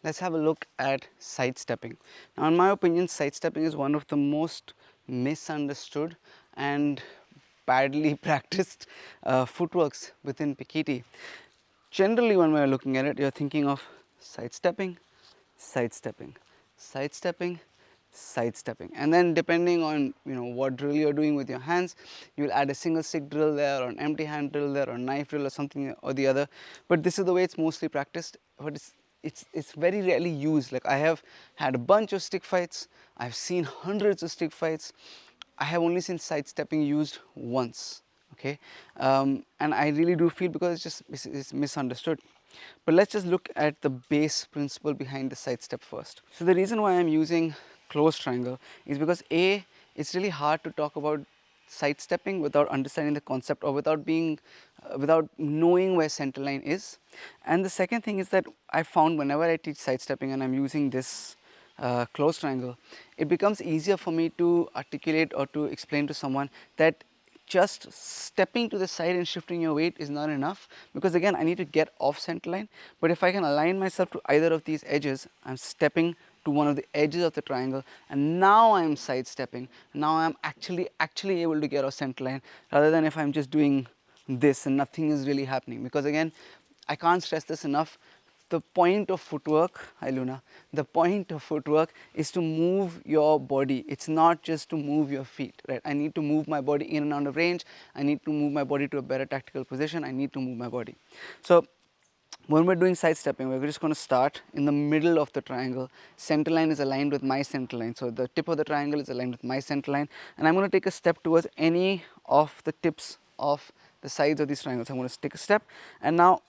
let's have a look at side stepping. Now, in my opinion, side stepping is one of the most misunderstood and badly practiced footworks within Pekiti. Generally, when we're looking at it, you're thinking of side stepping, side stepping, side stepping, side stepping, and then depending on what drill you're doing with your hands, you'll add a single stick drill there, or an empty hand drill there, or a knife drill, or something or the other. But this is the way it's mostly practiced. But it's very rarely used. Like, I have had a bunch of stick fights, I've seen hundreds of stick fights. I have only seen side stepping used once. Okay, and I really do feel because it's misunderstood. But let's just look at the base principle behind the side step first. So the reason why I'm using close triangle is because it's really hard to talk about side stepping without understanding the concept, or without knowing where center line is. And the second thing is that I found whenever I teach side stepping and I'm using this close triangle, it becomes easier for me to articulate or to explain to someone that just stepping to the side and shifting your weight is not enough, because again I need to get off center line. But if I can align myself to either of these edges, I'm stepping to one of the edges of the triangle, and now I'm side stepping. Now I'm actually able to get off center line, rather than if I'm just doing this and nothing is really happening. Because again, I can't stress this enough, the point of footwork, hi Luna, the point of footwork is to move your body. It's not just to move your feet, right? I need to move my body in and out of range. I need to move my body to a better tactical position. I need to move my body. So when we're doing side stepping, we're just going to start in the middle of the triangle. Center line is aligned with my center line. So the tip of the triangle is aligned with my center line, and I'm going to take a step towards any of the tips of the sides of these triangles. I'm going to take a step, and now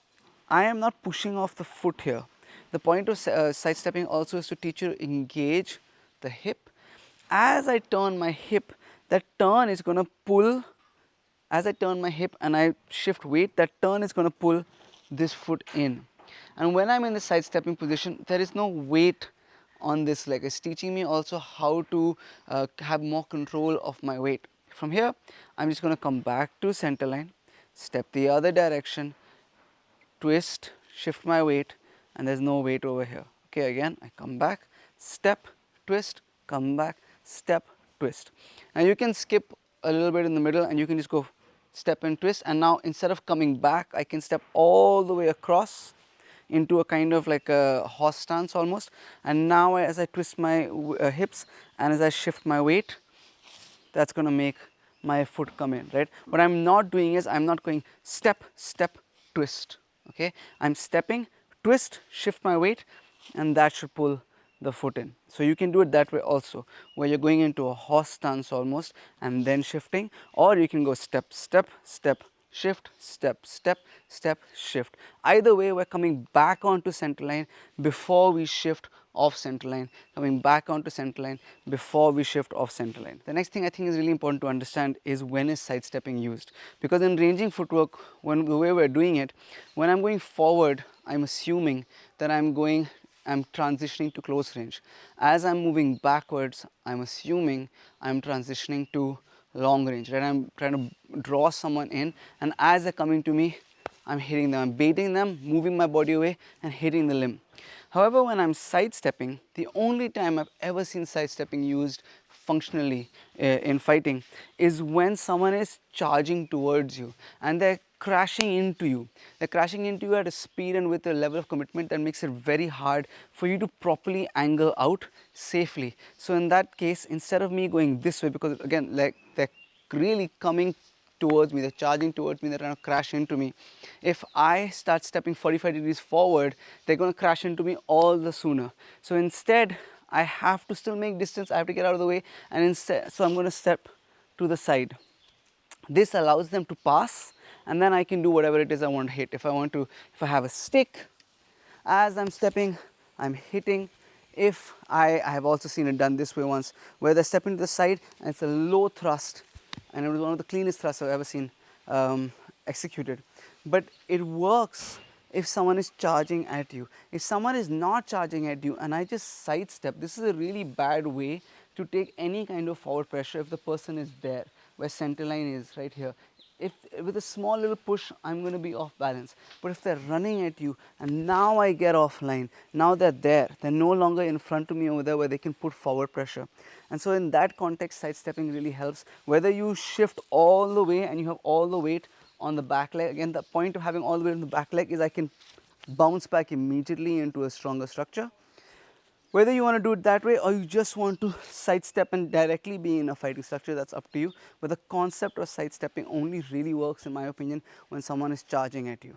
I am not pushing off the foot here. The point of side stepping also is to teach you to engage the hip. As I turn my hip, that turn is going to pull. As I turn my hip and I shift weight, that turn is going to pull this foot in. And when I'm in the side stepping position, there is no weight on this leg. It's teaching me also how to have more control of my weight. From here, I'm just going to come back to center line, step the other direction, twist, shift my weight, and there's no weight over here. Okay, again I come back, step, twist, come back, step, twist. And you can skip a little bit in the middle and you can just go step and twist, and now instead of coming back, I can step all the way across into a kind of like a horse stance almost. And now as I twist my hips and as I shift my weight, that's going to make my foot come in, right? What I'm not doing is I'm not going step, step, twist. Okay, I'm stepping, twist, shift my weight, and that should pull the foot in. So you can do it that way also, where you're going into a horse stance almost and then shifting, or you can go step, step, step, shift, step, step, step, shift. Either way, we're coming back onto center line before we shift off center line, coming back onto center line before we shift off center line. The next thing I think is really important to understand is when is side stepping used, because in ranging footwork, when the way we're doing it, when I'm going forward, I'm assuming that I'm transitioning to close range. As I'm moving backwards, I'm assuming I'm transitioning to long range, right? I'm trying to draw someone in, and as they're coming to me, I'm hitting them, I'm baiting them, moving my body away and hitting the limb. However, when I'm side stepping, the only time I've ever seen side stepping used functionally in fighting is when someone is charging towards you and they're crashing into you. They're crashing into you at a speed and with a level of commitment that makes it very hard for you to properly angle out safely. So in that case, instead of me going this way, because again, like they're really coming towards me, they're charging towards me, they're trying to crash into me. If I start stepping 45 degrees forward, they're going to crash into me all the sooner. So instead, I have to still make distance, I have to get out of the way, and instead, so I'm going to step to the side. This allows them to pass, and then I can do whatever it is I want to hit. If I have a stick, as I'm stepping, I'm hitting. If I have also seen it done this way once, where they're stepping to the side and it's a low thrust, and it was one of the cleanest thrusts I've ever seen executed. But it works if someone is charging at you. If someone is not charging at you and I just sidestep, this is a really bad way to take any kind of forward pressure if the person is there, where center line is right here. if with a small little push I'm going to be off balance. But if they're running at you and now I get offline, now they're no longer in front of me over there where they can put forward pressure. And so in that context, sidestepping really helps. Whether you shift all the way and you have all the weight on the back leg, again the point of having all the weight on the back leg is I can bounce back immediately into a stronger structure. Whether you want to do it that way or you just want to sidestep and directly be in a fighting structure, that's up to you. But the concept of sidestepping only really works, in my opinion, when someone is charging at you.